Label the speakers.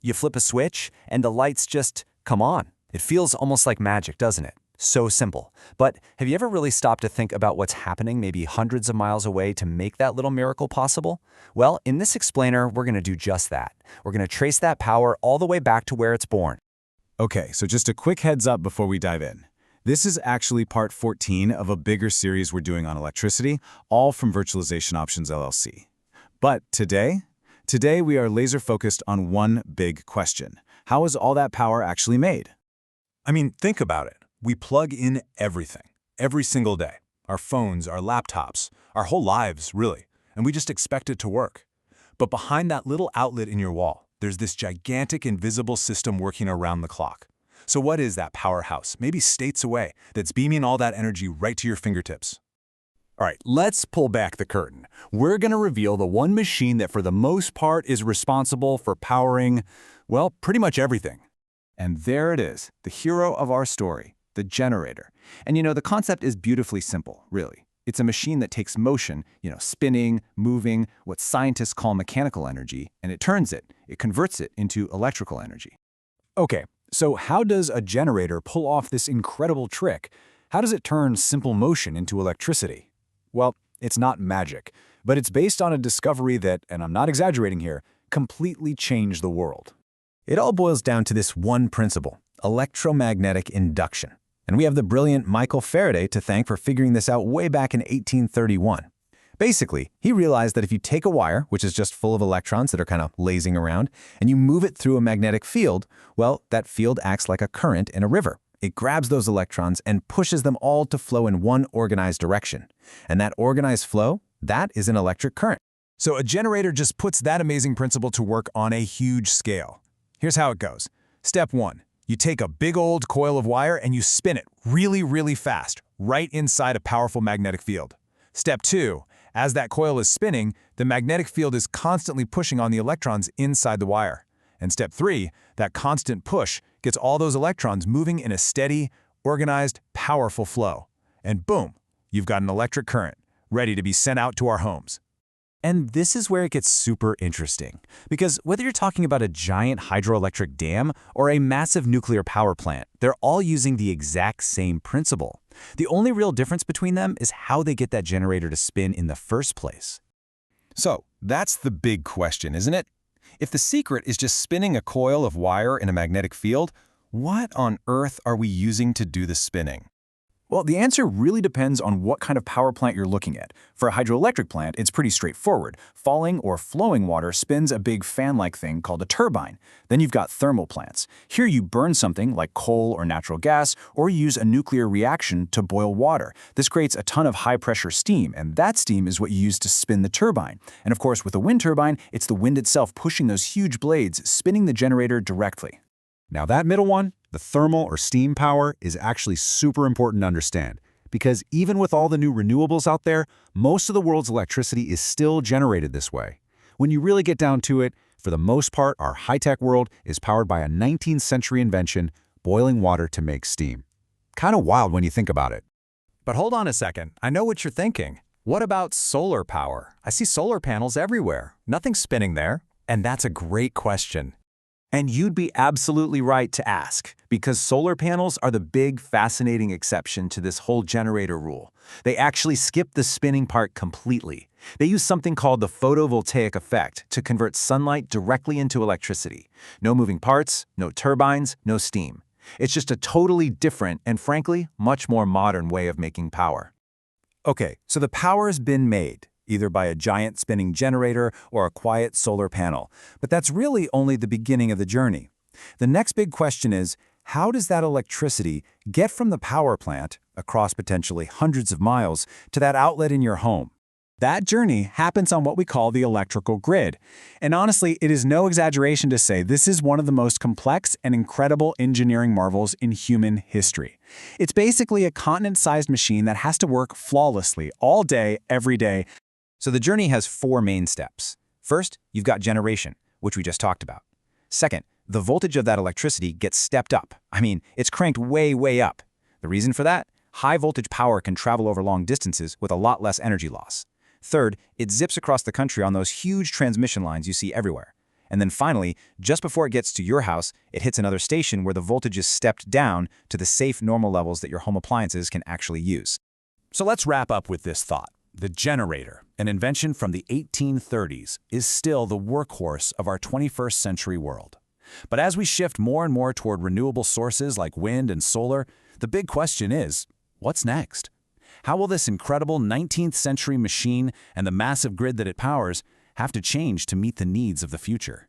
Speaker 1: You flip a switch, and the lights just come on. It feels almost like magic, doesn't it? So simple. But have you ever really stopped to think about what's happening maybe hundreds of miles away to make that little miracle possible? Well, in this explainer, we're going to do just that. We're going to trace that power all the way back to where it's born.
Speaker 2: Okay, so just a quick heads up before we dive in. This is actually part 14 of a bigger series we're doing on electricity, all from Virtualization Options LLC. But today we are laser focused on one big question. How is all that power actually made?
Speaker 3: I mean, think about it. We plug in everything, every single day. Our phones, our laptops, our whole lives, really. And we just expect it to work. But behind that little outlet in your wall, there's this gigantic invisible system working around the clock. So what is that powerhouse, maybe states away, that's beaming all that energy right to your fingertips?
Speaker 1: All right, let's pull back the curtain. We're going to reveal the one machine that for the most part is responsible for powering, well, pretty much everything.
Speaker 4: And there it is, the hero of our story, the generator. And the concept is beautifully simple, really. It's a machine that takes motion, spinning, moving, what scientists call mechanical energy, and it converts it into electrical energy.
Speaker 2: Okay, so how does a generator pull off this incredible trick? How does it turn simple motion into electricity? Well, it's not magic, but it's based on a discovery that, and I'm not exaggerating here, completely changed the world. It all boils down to this one principle, electromagnetic induction. And we have the brilliant Michael Faraday to thank for figuring this out way back in 1831. Basically, he realized that if you take a wire, which is just full of electrons that are kind of lazing around, and you move it through a magnetic field, well, that field acts like a current in a river. It grabs those electrons and pushes them all to flow in one organized direction. And that organized flow, that is an electric current.
Speaker 3: So a generator just puts that amazing principle to work on a huge scale. Here's how it goes. Step 1. You take a big old coil of wire and you spin it really, really fast, right inside a powerful magnetic field. Step 2. As that coil is spinning, the magnetic field is constantly pushing on the electrons inside the wire. And step 3, that constant push gets all those electrons moving in a steady, organized, powerful flow. And boom, you've got an electric current, ready to be sent out to our homes.
Speaker 1: And this is where it gets super interesting, because whether you're talking about a giant hydroelectric dam or a massive nuclear power plant, they're all using the exact same principle. The only real difference between them is how they get that generator to spin in the first place.
Speaker 5: So, that's the big question, isn't it? If the secret is just spinning a coil of wire in a magnetic field, what on earth are we using to do the spinning?
Speaker 2: Well, the answer really depends on what kind of power plant you're looking at. For a hydroelectric plant, it's pretty straightforward. Falling or flowing water spins a big fan-like thing called a turbine. Then you've got thermal plants. Here you burn something like coal or natural gas, or use a nuclear reaction to boil water. This creates a ton of high-pressure steam, and that steam is what you use to spin the turbine. And of course, with a wind turbine, it's the wind itself pushing those huge blades, spinning the generator directly.
Speaker 6: Now that middle one, the thermal or steam power, is actually super important to understand, because even with all the new renewables out there, most of the world's electricity is still generated this way. When you really get down to it, for the most part, our high-tech world is powered by a 19th century invention, boiling water to make steam. Kind of wild when you think about it.
Speaker 1: But hold on a second, I know what you're thinking. What about solar power? I see solar panels everywhere. Nothing's spinning there. And that's a great question. And you'd be absolutely right to ask, because solar panels are the big, fascinating exception to this whole generator rule. They actually skip the spinning part completely. They use something called the photovoltaic effect to convert sunlight directly into electricity. No moving parts, no turbines, no steam. It's just a totally different and, frankly, much more modern way of making power. Okay, so the power's been made, either by a giant spinning generator or a quiet solar panel. But that's really only the beginning of the journey. The next big question is, how does that electricity get from the power plant, across potentially hundreds of miles, to that outlet in your home? That journey happens on what we call the electrical grid. And honestly, it is no exaggeration to say this is one of the most complex and incredible engineering marvels in human history. It's basically a continent-sized machine that has to work flawlessly all day, every day. So the journey has 4 main steps. First, you've got generation, which we just talked about. Second, the voltage of that electricity gets stepped up. I mean, it's cranked way, way up. The reason for that? High voltage power can travel over long distances with a lot less energy loss. Third, it zips across the country on those huge transmission lines you see everywhere. And then finally, just before it gets to your house, it hits another station where the voltage is stepped down to the safe normal levels that your home appliances can actually use.
Speaker 3: So let's wrap up with this thought. The generator, an invention from the 1830s, is still the workhorse of our 21st century world. But as we shift more and more toward renewable sources like wind and solar, the big question is, what's next? How will this incredible 19th century machine and the massive grid that it powers have to change to meet the needs of the future?